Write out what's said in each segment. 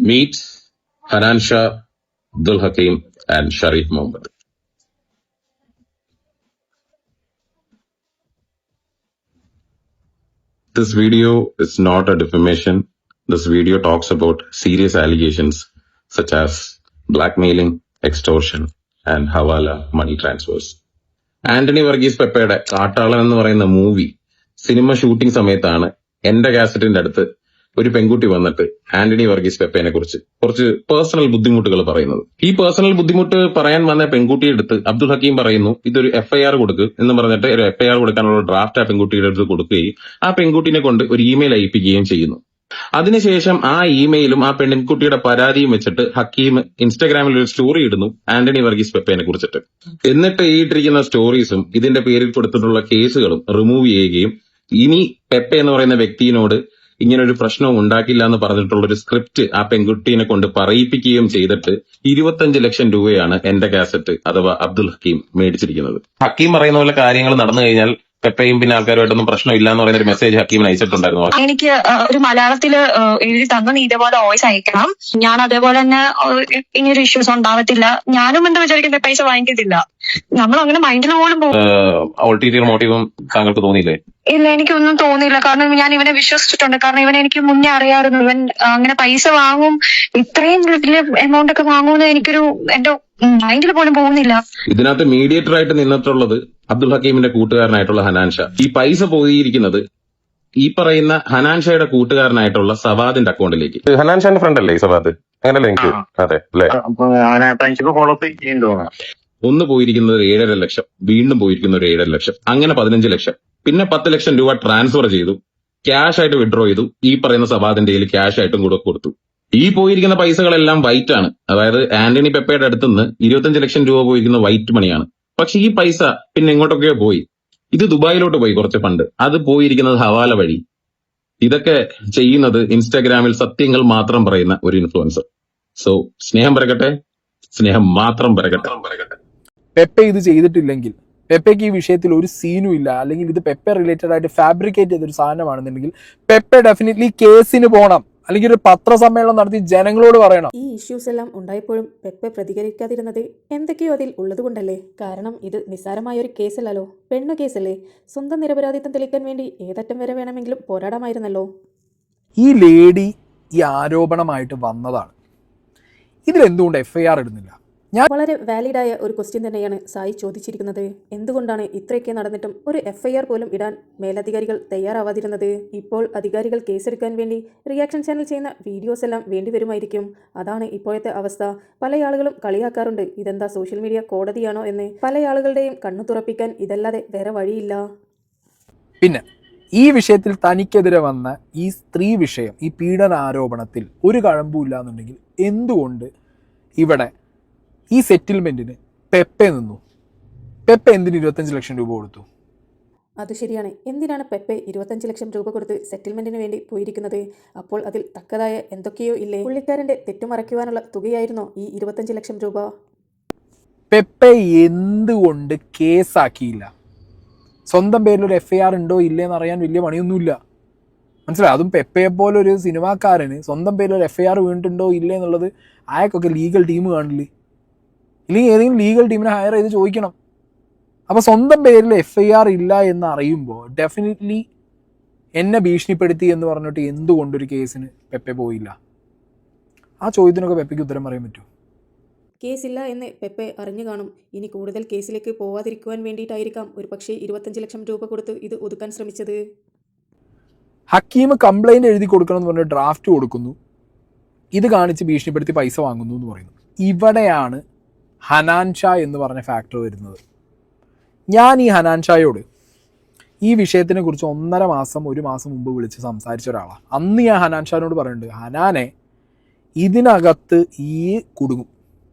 Meet Hanan Shah, Abdul Hakim, and Sharif Mohammed. This video is not a defamation. This video talks about serious allegations such as blackmailing, extortion, and hawala money transfers. Antony Varghese പെപ്പയുടെ കാട്ടാളൻ എന്ന് പറയുന്ന movie cinema shooting സമയത്താണ് എന്റെ കാസറ്റിന്റെ അടുത്ത് ഒരു പെൺകുട്ടി വന്നിട്ട് ആന്റണി വർഗീസ് പെപ്പേനെ കുറിച്ച് കുറച്ച് പേഴ്സണൽ ബുദ്ധിമുട്ടുകൾ പറയുന്നത്. ഈ പേഴ്സണൽ ബുദ്ധിമുട്ട് പറയാൻ വന്ന പെൺകുട്ടിയുടെ അടുത്ത് അബ്ദുൽ ഹക്കീം പറയുന്നു ഇതൊരു FIR കൊടുക്ക് എന്ന് പറഞ്ഞിട്ട് ഒരു FIR കൊടുക്കാനുള്ള ഡ്രാഫ്റ്റ് ആ പെൺകുട്ടിയുടെ അടുത്ത് കൊടുക്കുകയും ആ പെൺകുട്ടിനെ കൊണ്ട് ഒരു ഇമെയിൽ അയപ്പിക്കുകയും ചെയ്യുന്നു. അതിനുശേഷം ആ ഇമെയിലും ആ പെൺകുട്ടിയുടെ പരാതിയും വെച്ചിട്ട് ഹക്കീം ഇൻസ്റ്റാഗ്രാമിൽ ഒരു സ്റ്റോറി ഇടുന്നു ആന്റണി വർഗീസ് പെപ്പേനെ കുറിച്ചിട്ട്. എന്നിട്ട് ഈ ഇട്ടിരിക്കുന്ന സ്റ്റോറീസും ഇതിന്റെ പേരിൽ കൊടുത്തിട്ടുള്ള കേസുകളും റിമൂവ് ചെയ്യുകയും ഇനി പെപ്പെ എന്ന് പറയുന്ന വ്യക്തിയോട് ഇങ്ങനെ ഒരു പ്രശ്നവും ഉണ്ടാക്കില്ല എന്ന് പറഞ്ഞിട്ടുള്ള ഒരു സ്ക്രിപ്റ്റ് ആ പെൺകുട്ടീനെ കൊണ്ട് പറയിപ്പിക്കുകയും ചെയ്തിട്ട് 25 ലക്ഷം രൂപയാണ് എന്റെ കാസറ്റ് അഥവാ അബ്ദുൽ ഹക്കീം മേടിച്ചിരിക്കുന്നത്. ഹക്കീം പറയുന്ന പോലെ കാര്യങ്ങൾ നടന്നു കഴിഞ്ഞാൽ പെപ്പയും പിന്നെ ആൾക്കാരുമായിട്ടൊന്നും പ്രശ്നമില്ല എന്ന് പറയുന്ന ഒരു മെസ്സേജ് ഹക്കീമിന് അയച്ചിട്ടുണ്ടായിരുന്നു. എനിക്ക് ഒരു മലയാളത്തില് എഴുതി തന്ന നീ ഇതേപോലെ വോയിസ് അയക്കണം, ഞാൻ അതേപോലെ തന്നെ ഇനിയൊരു ഇഷ്യൂസ് ഉണ്ടാവത്തില്ല, ഞാനും എന്താ വിചാരിക്കുന്ന പൈസ വാങ്ങിക്കത്തില്ല, നമ്മൾ അങ്ങനെ മൈൻഡിൽ പോലും അൾട്ടീരിയർ മോട്ടീവും താങ്കൾക്ക് തോന്നിയില്ലേ? ഇല്ല, എനിക്കൊന്നും തോന്നിയില്ല. കാരണം ഞാൻ ഇവനെ വിശ്വസിച്ചിട്ടുണ്ട്. കാരണം ഇവനെ എനിക്ക് മുന്നേ അറിയാമായിരുന്നു. ഇവൻ അങ്ങനെ പൈസ വാങ്ങും, ഇത്രയും വലിയ എമൗണ്ട് ഒക്കെ വാങ്ങുമെന്ന് എനിക്കൊരു എന്റെ മൈൻഡിൽ പോലും പോകുന്നില്ല. ഇതിനകത്ത് മീഡിയേറ്റർ ആയിട്ട് നിന്നിട്ടുള്ളത് അബ്ദുൽ ഹക്കീമിന്റെ കൂട്ടുകാരനായിട്ടുള്ള ഹനാൻ ഷാ. ഈ പൈസ പോയിരിക്കുന്നത് ഈ പറയുന്ന ഹനാൻ ഷായുടെ കൂട്ടുകാരനായിട്ടുള്ള സവാദിന്റെ അക്കൗണ്ടിലേക്ക്. ഹനാൻ ഷാന്റെ ഫ്രണ്ട് അല്ലേ ഈ സവാദ്? അങ്ങനല്ലേ എനിക്ക്? അതെ അല്ലേ? ഒന്ന് പോയിരിക്കുന്നത് 7.5 ലക്ഷം, വീണ്ടും പോയിരിക്കുന്ന ഒരു 7.5 ലക്ഷം, അങ്ങനെ 15 ലക്ഷം, പിന്നെ 10 ലക്ഷം രൂപ ട്രാൻസ്ഫർ ചെയ്തു, ക്യാഷ് ആയിട്ട് വിഡ്രോ ചെയ്തു, ഈ പറയുന്ന സവാദിന്റെ കയ്യിൽ ക്യാഷ് ആയിട്ടും കൂടെ കൊടുത്തു. ഈ പോയിരിക്കുന്ന പൈസകളെല്ലാം വൈറ്റ് ആണ്. അതായത് ആന്റണി പെപ്പയുടെ അടുത്തുനിന്ന് 25 ലക്ഷം രൂപ പോയിരിക്കുന്ന വൈറ്റ് മണിയാണ്. പക്ഷെ ഈ പൈസ പിന്നെ എങ്ങോട്ടൊക്കെയോ പോയി. ഇത് ദുബായിലോട്ട് പോയി കുറച്ച് ഫണ്ട്, അത് പോയിരിക്കുന്നത് ഹവാല വഴി. ഇതൊക്കെ ചെയ്യുന്നത് ഇൻസ്റ്റാഗ്രാമിൽ സത്യങ്ങൾ മാത്രം പറയുന്ന ഒരു ഇൻഫ്ലുവൻസർ. സോ സ്നേഹം പരക്കട്ടെ, സ്നേഹം മാത്രം പരക്കട്ടെ. പെപ്പെ ഇത് ചെയ്തിട്ടില്ലെങ്കിൽ, പെപ്പയ്ക്ക് ഈ വിഷയത്തിൽ ഒരു സീനും ഇല്ല, അല്ലെങ്കിൽ ഇത് പെപ്പെ റിലേറ്റഡ് ആയിട്ട് ഫാബ്രിക്കേറ്റ് ചെയ്തൊരു സാധനമാണെന്നുണ്ടെങ്കിൽ പെപ്പെ ഡെഫിനറ്റ്ലി കേസിന് പോകണം, അല്ലെങ്കിൽ ഒരു പത്രസമ്മേളനം നടത്തി ജനങ്ങളോട് പറയണം. ഈ ഇഷ്യൂസ് എല്ലാം ഉണ്ടായപ്പോഴും പെപ്പെ പ്രതികരിക്കാതിരുന്നത് എന്തൊക്കെയോ അതിൽ ഉള്ളതുകൊണ്ടല്ലേ? കാരണം ഇത് നിസ്സാരമായ ഒരു കേസല്ലല്ലോ, പെണ്ണു കേസല്ലേ. സ്വന്തം നിരപരാധിത്വം തെളിയിക്കാൻ വേണ്ടി ഏതറ്റം വരെ വേണമെങ്കിലും പോരാടാമായിരുന്നല്ലോ. ഈ ലേഡി ഈ ആരോപണമായിട്ട് വന്നതാണ്, ഇതിലെന്തുകൊണ്ട് FIR ഇടുന്നില്ല? വളരെ വാലിഡായ ഒരു ക്വസ്റ്റ്യൻ തന്നെയാണ് സായി ചോദിച്ചിരിക്കുന്നത്. എന്തുകൊണ്ടാണ് ഇത്രയൊക്കെ നടന്നിട്ടും ഒരു FIR പോലും ഇടാൻ മേലധികാരികൾ തയ്യാറാവാതിരുന്നത്? ഇപ്പോൾ അധികാരികൾ കേസെടുക്കാൻ വേണ്ടി റിയാക്ഷൻ ചാനൽ ചെയ്യുന്ന വീഡിയോസ് എല്ലാം വേണ്ടിവരുമായിരിക്കും. അതാണ് ഇപ്പോഴത്തെ അവസ്ഥ. പല ആളുകളും കളിയാക്കാറുണ്ട്, ഇതെന്താ സോഷ്യൽ മീഡിയ കോടതിയാണോ എന്ന്. പല ആളുകളുടെയും കണ്ണു തുറപ്പിക്കാൻ ഇതല്ലാതെ വേറെ വഴിയില്ല. പിന്നെ ഈ വിഷയത്തിൽ തനിക്കെതിരെ വന്ന ഈ സ്ത്രീ വിഷയം, ഈ പീഡന ആരോപണത്തിൽ ഒരു കഴമ്പുമില്ല എന്നുണ്ടെങ്കിൽ എന്തുകൊണ്ട് ഇവിടെ ഈ സെറ്റിൽമെന്റിന് പെപ്പെ നിന്നു? പെപ്പെ എന്തിന് 25 ലക്ഷം രൂപ കൊടുത്തു? അത് ശരിയാണ്. എന്തിനാണ് പെപ്പെ 25 ലക്ഷം രൂപ കൊടുത്ത് സെറ്റിൽമെന്റിന് വേണ്ടി പോയിരിക്കുന്നത്? അപ്പോൾ അതിൽ തക്കതായ എന്തൊക്കെയോ ഇല്ലേ? പുള്ളിക്കാരന്റെ തെറ്റുമറയ്ക്കുവാനുള്ള തുകയായിരുന്നോ ഈ 25 ലക്ഷം രൂപ? പെപ്പെ എന്തുകൊണ്ട് കേസാക്കിയില്ല? സ്വന്തം പേരിലൊരു FIR ഉണ്ടോ ഇല്ലേന്ന് അറിയാൻ വലിയ പണിയൊന്നുമില്ല, മനസ്സിലായി? അതും പെപ്പയെ പോലെ ഒരു സിനിമാക്കാരന് സ്വന്തം പേരിലൊരു FIR വീണിട്ടുണ്ടോ ഇല്ലേ എന്നുള്ളത് അയാൾക്കൊക്കെ ലീഗൽ ടീം കാണില്ലേ, ഇല്ലെങ്കിൽ ഏതെങ്കിലും ലീഗൽ ടീമിനെ ഹയർ ചെയ്ത് ചോദിക്കണം. അപ്പോൾ സ്വന്തം പേരിൽ FIR ഇല്ല എന്ന് അറിയുമ്പോൾ ഡെഫിനറ്റ്ലി എന്നെ ഭീഷണിപ്പെടുത്തി എന്ന് പറഞ്ഞിട്ട് എന്തുകൊണ്ടൊരു കേസിന് പെപ്പെ പോയില്ല? ആ ചോദ്യത്തിനൊക്കെ പെപ്പയ്ക്ക് ഉത്തരം പറയാൻ പറ്റുമോ? കേസില്ല എന്ന് പെപ്പെ അറിഞ്ഞു കാണും. ഇനി കൂടുതൽ കേസിലേക്ക് പോവാതിരിക്കുവാൻ വേണ്ടിയിട്ടായിരിക്കാം ഒരു പക്ഷേ 25 ലക്ഷം രൂപ കൊടുത്ത് ഇത് ഒതുക്കാൻ ശ്രമിച്ചത്. ഹക്കീം കംപ്ലൈൻറ്റ് എഴുതി കൊടുക്കണം എന്ന് പറഞ്ഞ് ഡ്രാഫ്റ്റ് കൊടുക്കുന്നു, ഇത് കാണിച്ച് ഭീഷണിപ്പെടുത്തി പൈസ വാങ്ങുന്നു എന്ന് പറയുന്നു. ഇവിടെയാണ് ഹനാൻ ഷാ എന്ന് പറഞ്ഞ ഫാക്ടർ വരുന്നത്. ഞാൻ ഈ ഹനാൻ ഷായോട് ഈ വിഷയത്തിനെ കുറിച്ച് 1.5 മാസം 1 മാസം മുമ്പ് വിളിച്ച് സംസാരിച്ച ഒരാളാണ്. അന്ന് ഞാൻ ഹനാൻ ഷാനോട് പറയുന്നുണ്ട്, ഹനാനെ ഇതിനകത്ത് ഈ കുടുങ്ങും,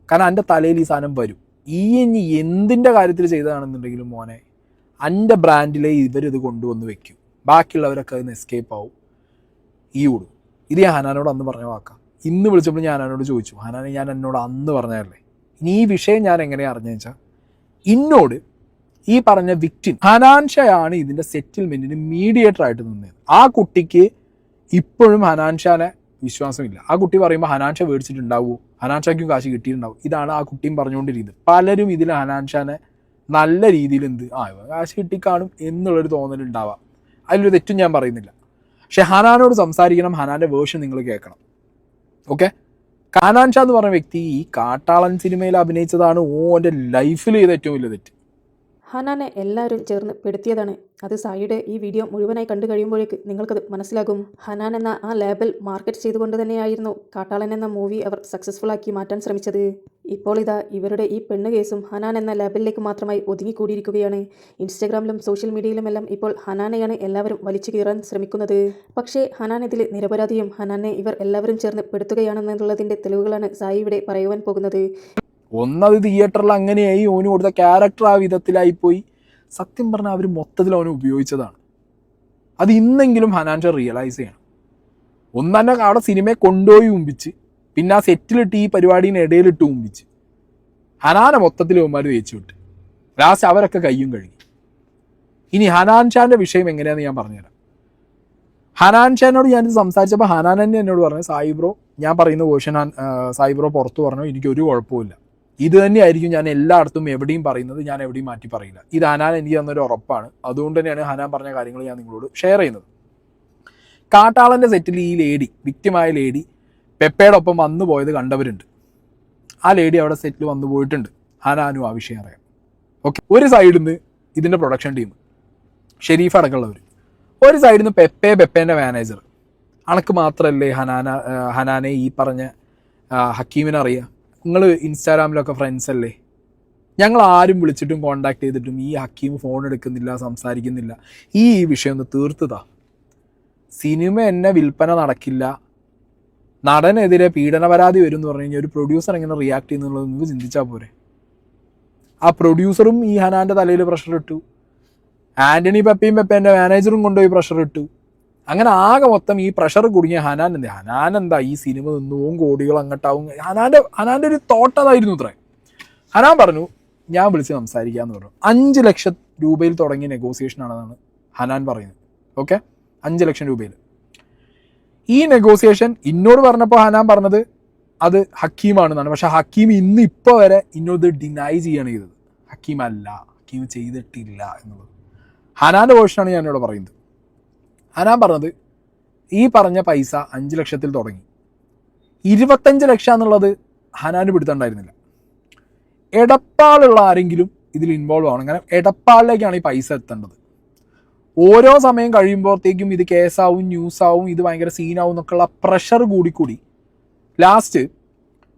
കാരണം എൻ്റെ തലയിൽ ഈ സാധനം വരും, ഈ ഇനി എന്തിൻ്റെ കാര്യത്തിൽ ചെയ്തതാണെന്നുണ്ടെങ്കിലും മോനെ എൻ്റെ ബ്രാൻഡിലെ ഇവരിത് കൊണ്ടുവന്ന് വെക്കും, ബാക്കിയുള്ളവരൊക്കെ അതിന് എസ്കേപ്പ് ആവും, ഈ കൊടുക്കും. ഇത് ഞാൻ ഹനാനോട് അന്ന് പറഞ്ഞ വാക്കാം. ഇന്ന് വിളിച്ചപ്പോൾ ഞാൻ ഹനാനോട് ചോദിച്ചു, ഹനാനെ ഞാൻ എന്നോട് അന്ന് പറഞ്ഞതല്ലേ, ഇനി ഈ വിഷയം ഞാൻ എങ്ങനെയാണ് അറിഞ്ഞു വെച്ചാൽ ഇന്നോട് ഈ പറഞ്ഞ വിക്ടിം ഹനാൻ ഷായാണ് ഇതിൻ്റെ സെറ്റിൽമെൻറ്റിന് മീഡിയേറ്റർ ആയിട്ട് നിന്നത്. ആ കുട്ടിക്ക് ഇപ്പോഴും ഹനാൻ ഷാനെ വിശ്വാസമില്ല. ആ കുട്ടി പറയുമ്പോൾ ഹനാൻഷ മേടിച്ചിട്ടുണ്ടാവുമോ, ഹനാൻഷയ്ക്കും കാശ് കിട്ടിയിട്ടുണ്ടാവും. ഇതാണ് ആ കുട്ടിയും പറഞ്ഞുകൊണ്ടിരിക്കുന്നത്. പലരും ഇതിൽ ഹനാൻഷാനെ നല്ല രീതിയിൽ കാശ് കിട്ടിക്കാണും എന്നുള്ളൊരു തോന്നലുണ്ടാവാം. അതിലൊരു തെറ്റും ഞാൻ പറയുന്നില്ല. പക്ഷെ ഹനാനോട് സംസാരിക്കണം, ഹനാൻ്റെ വേർഷൻ നിങ്ങൾ കേൾക്കണം. ഓക്കെ, ഹനാൻഷാ എന്ന് പറഞ്ഞ വ്യക്തി ഈ കാട്ടാളൻ സിനിമയിൽ അഭിനയിച്ചതാണ് ഓൻ്റെ ലൈഫിൽ ചെയ്ത ഏറ്റവും വലിയ തെറ്റ്. ഹനാനെ എല്ലാവരും ചേർന്ന് പെടുത്തിയതാണ്. അത് സായിയുടെ ഈ വീഡിയോ മുഴുവനായി കണ്ടു കഴിയുമ്പോഴേക്ക് നിങ്ങൾക്കത് മനസ്സിലാകും. ഹനാൻ എന്ന ആ ലേബൽ മാർക്കറ്റ് ചെയ്തുകൊണ്ട് തന്നെയായിരുന്നു കാട്ടാളൻ എന്ന മൂവി അവർ സക്സസ്ഫുൾ ആക്കി മാറ്റാൻ ശ്രമിച്ചത്. ഇപ്പോൾ ഇതാ ഇവരുടെ ഈ പെണ്ണ് കേസും ഹനാൻ എന്ന ലേബലിലേക്ക് മാത്രമായി ഒതുങ്ങിക്കൂടിയിരിക്കുകയാണ്. ഇൻസ്റ്റഗ്രാമിലും സോഷ്യൽ മീഡിയയിലുമെല്ലാം ഇപ്പോൾ ഹനാനെയാണ് എല്ലാവരും വലിച്ചു കീറാൻ ശ്രമിക്കുന്നത്. പക്ഷേ ഹനാൻ ഇതിൽ നിരപരാധിയും ഹനാനെ ഇവർ എല്ലാവരും ചേർന്ന് പെടുത്തുകയാണെന്നുള്ളതിൻ്റെ തെളിവുകളാണ് സായി ഇവിടെ പറയുവാൻ പോകുന്നത്. ഒന്നത് തിയേറ്ററിൽ അങ്ങനെയായി, ഓന് കൊടുത്ത ക്യാരക്ടർ ആ വിധത്തിലായിപ്പോയി. സത്യം പറഞ്ഞാൽ അവർ മൊത്തത്തിൽ അവനെ ഉപയോഗിച്ചതാണ്. അത് ഇന്നെങ്കിലും ഹനാൻഷ റിയലൈസ് ചെയ്യണം. ഒന്നെ അവിടെ സിനിമയെ കൊണ്ടുപോയി ഉമ്പിച്ച്, പിന്നെ ആ സെറ്റിലിട്ട് ഈ പരിപാടീനെ ഇടയിലിട്ട് ഉമ്പിച്ച് ഹനാനെ മൊത്തത്തിൽ അവന്മാർ തേച്ചു വിട്ട് ലാസ്റ്റ് അവരൊക്കെ കയ്യും കഴുകി. ഇനി ഹനാൻഷാൻ്റെ വിഷയം എങ്ങനെയാണെന്ന് ഞാൻ പറഞ്ഞുതരാം. ഹനാൻഷാനോട് ഞാനിത് സംസാരിച്ചപ്പോൾ ഹനാൻ തന്നെ എന്നോട് പറഞ്ഞു, സായി ബ്രോ ഞാൻ പറയുന്ന വേർഷൻ സായി ബ്രോ പുറത്ത് പറഞ്ഞു, എനിക്കൊരു കുഴപ്പമില്ല, ഇത് തന്നെയായിരിക്കും ഞാൻ എല്ലായിടത്തും എവിടെയും പറയുന്നത്, ഞാൻ എവിടെയും മാറ്റി പറയില്ല. ഇത് ഹനാൻ എനിക്ക് തന്നൊരു ഉറപ്പാണ്. അതുകൊണ്ട് തന്നെയാണ് ഹനാൻ പറഞ്ഞ കാര്യങ്ങൾ ഞാൻ നിങ്ങളോട് ഷെയർ ചെയ്യുന്നത്. കാട്ടാളൻ്റെ സെറ്റിൽ ഈ ലേഡി, വിക്റ്റിമായ ലേഡി പെപ്പയുടെ ഒപ്പം വന്നു പോയത് കണ്ടവരുണ്ട്. ആ ലേഡി അവിടെ സെറ്റിൽ വന്നു പോയിട്ടുണ്ട്. ഹനാനും ആ വിഷയം അറിയാം. ഓക്കെ, ഒരു സൈഡിൽ നിന്ന് ഇതിൻ്റെ പ്രൊഡക്ഷൻ ടീം ഷെരീഫ് അടക്കമുള്ളവർ, ഒരു സൈഡിൽ നിന്ന് പെപ്പേൻ്റെ മാനേജർ. അണക്ക് മാത്രമല്ലേ ഹനാനെ ഈ പറഞ്ഞ ഹക്കീമിനെ അറിയാം, നിങ്ങൾ ഇൻസ്റ്റാഗ്രാമിലൊക്കെ ഫ്രണ്ട്സ് അല്ലേ, ഞങ്ങൾ ആരും വിളിച്ചിട്ടും കോണ്ടാക്ട് ചെയ്തിട്ടും ഈ ഹക്കീം ഫോൺ എടുക്കുന്നില്ല, സംസാരിക്കുന്നില്ല. ഈ വിഷയം ഒന്ന് തീർത്തതാ. സിനിമ എന്നെ വിൽപ്പന നടക്കില്ല, നടനെതിരെ പീഡന പരാതി വരും എന്ന് പറഞ്ഞു കഴിഞ്ഞാൽ ഒരു പ്രൊഡ്യൂസർ എങ്ങനെ റിയാക്ട് ചെയ്യുന്നുള്ളത് നിങ്ങൾക്ക് ചിന്തിച്ചാൽ പോരെ. ആ പ്രൊഡ്യൂസറും ഈ ഹനാൻ്റെ തലയിൽ പ്രഷർ ഇട്ടു, ആൻ്റണി പെപ്പേൻ്റെ മാനേജറും കൊണ്ടുപോയി പ്രഷർ ഇട്ടു. അങ്ങനെ ആകെ മൊത്തം ഈ പ്രഷർ കുടുങ്ങിയ ഹനാൻ എന്താ ഈ സിനിമ നിന്നുവും കോടികൾ അങ്ങോട്ടാവും. ഹനാൻ്റെ ഒരു തോട്ടതായിരുന്നു ഇത്രേ. ഹനാൻ പറഞ്ഞു ഞാൻ വിളിച്ച് സംസാരിക്കാമെന്ന് പറഞ്ഞു. 5 ലക്ഷം രൂപയിൽ തുടങ്ങിയ നെഗോസിയേഷൻ ആണെന്നാണ് ഹനാൻ പറയുന്നത്. ഓക്കെ, 5 ലക്ഷം രൂപയിൽ. ഈ നെഗോസിയേഷൻ എന്നോട് പറഞ്ഞപ്പോൾ ഹനാൻ പറഞ്ഞത് അത് ഹക്കീമാണെന്നാണ്. പക്ഷെ ഹക്കീം ഇപ്പോൾ വരെ എന്നോട് ഡിനൈ ചെയ്യാണ് ചെയ്തത്. ഹക്കീം ചെയ്തിട്ടില്ല എന്നുള്ളത് ഹനാൻ്റെ വേർഷനാണ് ഞാൻ ഇവിടെ പറയുന്നത്. ഹനാൻ പറഞ്ഞത് ഈ പറഞ്ഞ പൈസ 5 ലക്ഷത്തിൽ തുടങ്ങി, 25 ലക്ഷം എന്നുള്ളത് ഹനാന് പിടുത്തണ്ടായിരുന്നില്ല. എടപ്പാളുള്ള ആരെങ്കിലും ഇതിൽ ഇൻവോൾവ് ആവണം. കാരണം എടപ്പാളിലേക്കാണ് ഈ പൈസ എത്തേണ്ടത്. ഓരോ സമയം കഴിയുമ്പോഴത്തേക്കും ഇത് കേസാവും, ന്യൂസാവും, ഇത് ഭയങ്കര സീനാവും എന്നൊക്കെയുള്ള പ്രഷർ കൂടിക്കൂടി ലാസ്റ്റ്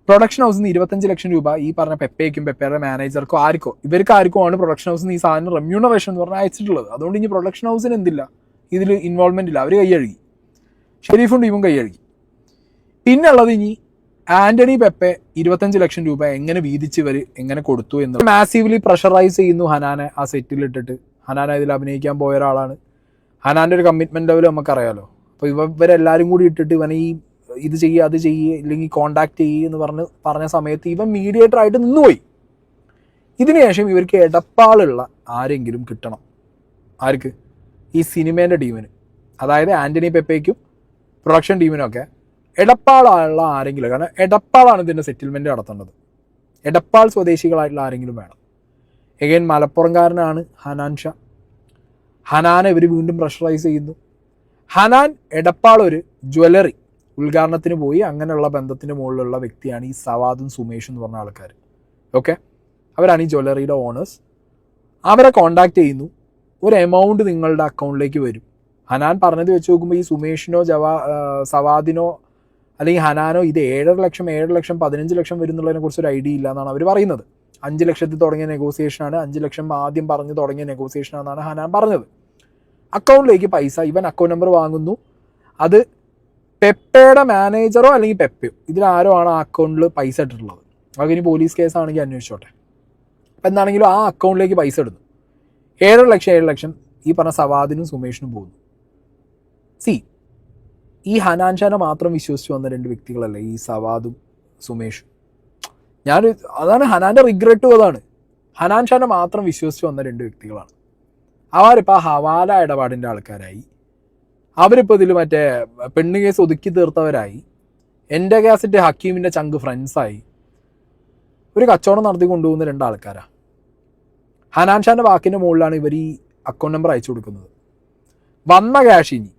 പ്രൊഡക്ഷൻ ഹൗസിൽ നിന്ന് 25 ലക്ഷം രൂപ ഈ പറഞ്ഞ പെപ്പയ്ക്കും പെപ്പയുടെ മാനേജർക്കോ ഇവർക്കാർക്കും ആണ് പ്രൊഡക്ഷൻ ഹൗസിൽ നിന്ന് ഈ സാധനം റെമ്യൂണറേഷൻ എന്ന് പറഞ്ഞാൽ അയച്ചിട്ടുള്ളത്. അതുകൊണ്ട് ഇനി പ്രൊഡക്ഷൻ ഹൗസിന് എന്തില്ല, ഇതിൽ ഇൻവോൾവ്മെൻ്റ് ഇല്ല. അവർ കൈയഴുകി, ഷെരീഫും ടീമും കൈയഴുകി. പിന്നെ ഉള്ളത് ഇനി ആൻ്റണി പെപ്പെ 25 ലക്ഷം രൂപ എങ്ങനെ വീതിച്ച് ഇവർ എങ്ങനെ കൊടുത്തു എന്ന് മാസീവ്ലി പ്രഷറൈസ് ചെയ്യുന്നു ഹനാനെ. ആ സെറ്റിലിട്ടിട്ട് ഹനാൻ ഇതിൽ അഭിനയിക്കാൻ പോയ ഒരാളാണ്. ഹനാൻ്റെ ഒരു കമ്മിറ്റ്മെൻറ്റ് ലെവൽ നമുക്കറിയാലോ. അപ്പോൾ ഇവരെല്ലാവരും കൂടി ഇട്ടിട്ട് ഇവനെ ഈ ഇത് ചെയ്യുക, അത് ചെയ്യുക, ഇല്ലെങ്കിൽ കോണ്ടാക്ട് ചെയ്യുക എന്ന് പറഞ്ഞ സമയത്ത് ഇവൻ മീഡിയേറ്റർ ആയിട്ട് നിന്നുപോയി. ഇതിനുശേഷം ഇവർക്ക് എടപ്പാളുള്ള ആരെങ്കിലും കിട്ടണം. ആർക്ക്? ഈ സിനിമേൻ്റെ ടീമിന്, അതായത് ആൻ്റണി പെപ്പയ്ക്കും പ്രൊഡക്ഷൻ ടീമിനൊക്കെ എടപ്പാളുള്ള ആരെങ്കിലും. കാരണം എടപ്പാളാണ് ഇതിൻ്റെ സെറ്റിൽമെൻറ്റ് നടത്തേണ്ടത്. എടപ്പാൾ സ്വദേശികളായിട്ടുള്ള ആരെങ്കിലും വേണം. എഗൈൻ മലപ്പുറംകാരനാണ് ഹനാൻ ഷാ. ഹനാനെ ഇവർ വീണ്ടും പ്രഷറൈസ് ചെയ്യുന്നു. ഹനാൻ എടപ്പാൾ ഒരു ജ്വല്ലറി ഉദ്ഘാടനത്തിന് പോയി, അങ്ങനെയുള്ള ബന്ധത്തിന് മുകളിലുള്ള വ്യക്തിയാണ് ഈ സവാദും സുമേഷും എന്ന് പറഞ്ഞ ആൾക്കാർ. ഓക്കെ, അവരാണ് ഈ ജ്വല്ലറിയുടെ ഓണേഴ്സ്. അവരെ കോണ്ടാക്ട് ചെയ്യുന്നു. ഒരു എമൗണ്ട് നിങ്ങളുടെ അക്കൗണ്ടിലേക്ക് വരും. ഹനാൻ പറഞ്ഞത് വെച്ച് നോക്കുമ്പോൾ ഈ സുമേഷിനോ സവാദിനോ അല്ലെങ്കിൽ ഹനാനോ ഇത് 7.5 ലക്ഷം 15 ലക്ഷം വരും എന്നുള്ളതിനെ കുറിച്ച് ഒരു ഐഡിയ ഇല്ല എന്നാണ് അവർ പറയുന്നത്. 5 ലക്ഷത്തിൽ തുടങ്ങിയ നെഗോസിയേഷനാണ്, 5 ലക്ഷം ആദ്യം പറഞ്ഞു തുടങ്ങിയ നെഗോസിയേഷനാണെന്നാണ് ഹനാൻ പറഞ്ഞത്. അക്കൗണ്ടിലേക്ക് പൈസ, ഇവൻ അക്കൗണ്ട് നമ്പർ വാങ്ങുന്നു. അത് പെപ്പയുടെ മാനേജറോ അല്ലെങ്കിൽ പെപ്പയോ ഇതിലാരോ ആണ് ആ അക്കൗണ്ടിൽ പൈസ ഇട്ടിട്ടുള്ളത്. അതൊക്കെ ഇനി പോലീസ് കേസാണെങ്കിൽ അന്വേഷിച്ചോട്ടെ. അപ്പം എന്താണെങ്കിലും ആ അക്കൗണ്ടിലേക്ക് പൈസ ഇടുന്നു. 7 ലക്ഷം ഈ പറഞ്ഞ സവാദിനും സുമേഷിനും പോകുന്നു. ഈ ഹനാൻ ഷാനെ മാത്രം വിശ്വസിച്ച് വന്ന 2 വ്യക്തികളല്ലേ ഈ സവാദും സുമേഷും. അതാണ് ഹനാൻ്റെ റിഗ്രറ്റും. അതാണ് ഹനാൻ ഷാനെ മാത്രം വിശ്വസിച്ച് വന്ന 2 വ്യക്തികളാണ്. അവരിപ്പോൾ ആ ഹവാല ഇടപാടിൻ്റെ ആൾക്കാരായി. അവരിപ്പോൾ ഇതിൽ മറ്റേ പെണ്ണ് കേസ് ഒതുക്കി തീർത്തവരായി. എൻ്റെ കാസറ്റ് ഹക്കീമിൻ്റെ ചങ്ക് ഫ്രണ്ട്സായി ഒരു കച്ചവടം നടത്തി കൊണ്ടുപോകുന്ന 2 ആൾക്കാരാണ്. ഹനാൻ ഷാൻ്റെ വാക്കിൻ്റെ മുകളിലാണ് ഇവർ ഈ അക്കൗണ്ട് നമ്പർ അയച്ചു കൊടുക്കുന്നത്. വന്ന ക്യാഷ് ഇനി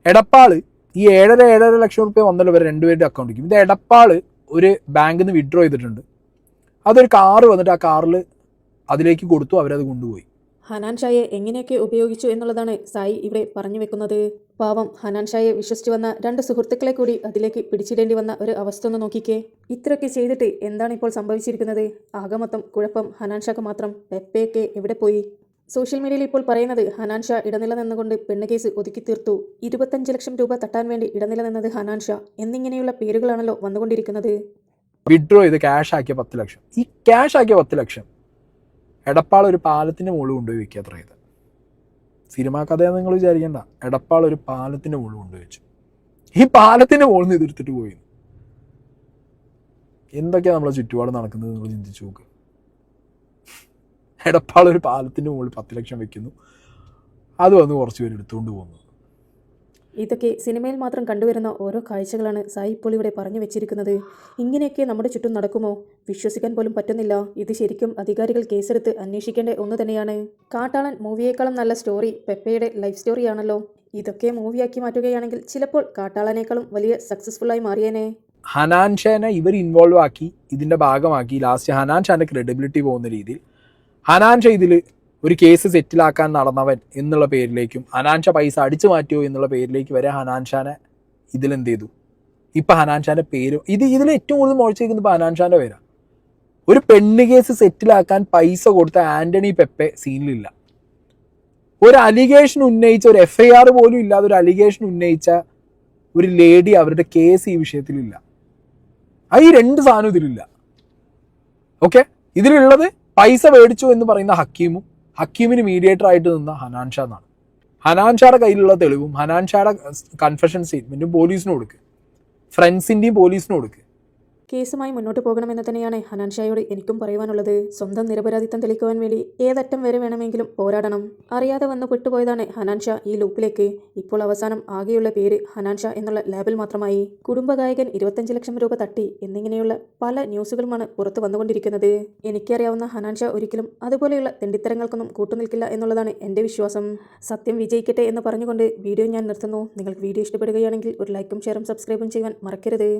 എടപ്പാൾ ഈ 7.5 ലക്ഷം റുപ്യ വന്നല്ലോ ഇവർ 2 പേരുടെ അക്കൗണ്ടിലേക്ക്. ഇത് എടപ്പാൾ ഒരു ബാങ്കിൽ നിന്ന് വിഡ്രോ ചെയ്തിട്ടുണ്ട്. അതൊരു കാറ് വന്നിട്ട് ആ കാറിൽ അതിലേക്ക് കൊടുത്തു, അവരത് കൊണ്ടുപോയി. ഹനാൻ ഷായെ എങ്ങനെയൊക്കെ ഉപയോഗിച്ചു എന്നുള്ളതാണ് സായി ഇവിടെ പറഞ്ഞു വെക്കുന്നത്. പാവം ഹനാൻ ഷായെ വിശ്വസിച്ച് വന്ന 2 സുഹൃത്തുക്കളെ കൂടി അതിലേക്ക് പിടിച്ചിടേണ്ടി വന്ന ഒരു അവസ്ഥ ഒന്ന് നോക്കിക്കേ. ഇത്രയൊക്കെ ചെയ്തിട്ട് എന്താണ് ഇപ്പോൾ സംഭവിച്ചിരിക്കുന്നത്? ആകെ മൊത്തം കുഴപ്പം ഹനാൻ ഷാക്ക് മാത്രം. പെപ്പയൊക്കെ എവിടെ പോയി? സോഷ്യൽ മീഡിയയിൽ ഇപ്പോൾ പറയുന്നത് ഹനാൻ ഷാ ഇടനില നിന്നുകൊണ്ട് പെണ്ണ് കേസ് ഒതുക്കി തീർത്തു, 25 ലക്ഷം രൂപ തട്ടാൻ വേണ്ടി ഇടനില നിന്നത് ഹനാൻ ഷാ എന്നിങ്ങനെയുള്ള പേരുകളാണല്ലോ വന്നുകൊണ്ടിരിക്കുന്നത്. വിഡ്രോ ചെയ്ത് ക്യാഷ് ആക്കിയ 10 ലക്ഷം. ഈ ക്യാഷ് ആക്കിയ 10 ലക്ഷം എടപ്പാൾ ഒരു പാലത്തിൻ്റെ മുകളിൽ കൊണ്ടുപോയി വെക്കുക. അത്ര ഇത് സിനിമാ കഥയെന്ന് നിങ്ങൾ വിചാരിക്കേണ്ട. എടപ്പാൾ ഒരു പാലത്തിൻ്റെ മുകളിൽ കൊണ്ടുപോയി വെച്ചു. ഈ പാലത്തിൻ്റെ മുകളിൽ നിന്ന് ഇതെടുത്തിട്ട് പോയി. എന്തൊക്കെയാണ് നമ്മളെ ചുറ്റുപാട് നടക്കുന്നത് നിങ്ങൾ ചിന്തിച്ചു നോക്ക്. എടപ്പാൾ ഒരു പാലത്തിൻ്റെ മുകളിൽ 10 ലക്ഷം വെക്കുന്നു, അത് വന്ന് കുറച്ച് പേര് എടുത്തുകൊണ്ട് പോകുന്നു. ഇതൊക്കെ സിനിമയിൽ മാത്രം കണ്ടുവരുന്ന ഓരോ കാഴ്ചകളാണ് സായി ഇപ്പോൾ ഇവിടെ പറഞ്ഞു വെച്ചിരിക്കുന്നത്. ഇങ്ങനെയൊക്കെ നമ്മുടെ ചുറ്റും നടക്കുമോ? വിശ്വസിക്കാൻ പോലും പറ്റുന്നില്ല. ഇത് ശരിക്കും അധികാരികൾ കേസെടുത്ത് അന്വേഷിക്കേണ്ട ഒന്ന് തന്നെയാണ്. കാട്ടാളൻ മൂവിയേക്കാളും നല്ല സ്റ്റോറി പെപ്പയുടെ ലൈഫ് സ്റ്റോറിയാണല്ലോ. ഇതൊക്കെ മൂവിയാക്കി മാറ്റുകയാണെങ്കിൽ ചിലപ്പോൾ കാട്ടാളനേക്കാളും വലിയ സക്സസ്ഫുള്ളായി മാറിയേനെ. ഹനാൻ ഷാനെ ഇവർ ഇൻവോൾവ് ആക്കി ഇതിൻ്റെ ഭാഗമാക്കി ലാസ്റ്റ് ഹനാൻ ഷാൻ്റെ ക്രെഡിബിലിറ്റി പോകുന്ന രീതിയിൽ ഹനാൻ ഷാ ഇതിൽ ഒരു കേസ് സെറ്റിലാക്കാൻ നടന്നവൻ എന്നുള്ള പേരിലേക്കും ഹനാൻ ഷാ പൈസ അടിച്ചു മാറ്റിയോ എന്നുള്ള പേരിലേക്ക് വരെ ഹനാൻ ഷാനെ ഇതിലെന്ത് ചെയ്തു. ഇപ്പം ഹനാൻ ഷാൻ്റെ പേര് ഇതിൽ ഏറ്റവും കൂടുതൽ മുഴച്ചേക്കുന്നത് ഇപ്പോൾ ഹനാൻ ഷാൻ്റെ പേരാണ്. ഒരു പെണ്ണ് കേസ് സെറ്റിലാക്കാൻ പൈസ കൊടുത്ത ആൻ്റണി പെപ്പെ സീനിലില്ല. ഒരു അലിഗേഷൻ ഉന്നയിച്ച, ഒരു FIR പോലും ഇല്ലാതെ ഒരു അലിഗേഷൻ ഉന്നയിച്ച ഒരു ലേഡി അവരുടെ കേസ് ഈ വിഷയത്തിലില്ല. ഈ 2 സാധനം ഇതിലില്ല. ഓക്കെ, ഇതിലുള്ളത് പൈസ മേടിച്ചു എന്ന് പറയുന്ന ഹക്കീമിന് മീഡിയേറ്റർ ആയിട്ട് നിന്ന ഹനാൻ ഷാ എന്നാണ്. ഹനാൻ ഷായുടെ കയ്യിലുള്ള തെളിവും ഹനാൻ ഷായുടെ കൺഫെഷൻ സ്റ്റേറ്റ്മെൻറ്റും പോലീസിന് കൊടുക്കുക, ഫ്രണ്ട്സിൻ്റെയും പോലീസിന് കൊടുക്കുക. കേസുമായി മുന്നോട്ട് പോകണമെന്ന് തന്നെയാണ് ഹനാൻ ഷായോട് എനിക്കും പറയുവാനുള്ളത്. സ്വന്തം നിരപരാധിത്വം തെളിയിക്കുവാൻ വേണ്ടി ഏതറ്റം വരെ വേണമെങ്കിലും പോരാടണം. അറിയാതെ വന്നു പെട്ടുപോയതാണ് ഹനാൻ ഷാ ഈ ലൂപ്പിലേക്ക്. ഇപ്പോൾ അവസാനം ആകെയുള്ള പേര് ഹനാൻ ഷാ എന്നുള്ള ലേബൽ മാത്രമായി. കുടുംബഗായകൻ 25 ലക്ഷം രൂപ തട്ടി എന്നിങ്ങനെയുള്ള പല ന്യൂസുകളുമാണ് പുറത്തു വന്നുകൊണ്ടിരിക്കുന്നത്. എനിക്കറിയാവുന്ന ഹനാൻ ഷാ ഒരിക്കലും അതുപോലെയുള്ള തെണ്ടിത്തരങ്ങൾക്കൊന്നും കൂട്ടുനിൽക്കില്ല എന്നുള്ളതാണ് എൻ്റെ വിശ്വാസം. സത്യം വിജയിക്കട്ടെ എന്ന് പറഞ്ഞുകൊണ്ട് വീഡിയോ ഞാൻ നിർത്തുന്നു. നിങ്ങൾക്ക് വീഡിയോ ഇഷ്ടപ്പെടുകയാണെങ്കിൽ ഒരു ലൈക്കും ഷെയറും സബ്സ്ക്രൈബും ചെയ്യാൻ മറക്കരുത്.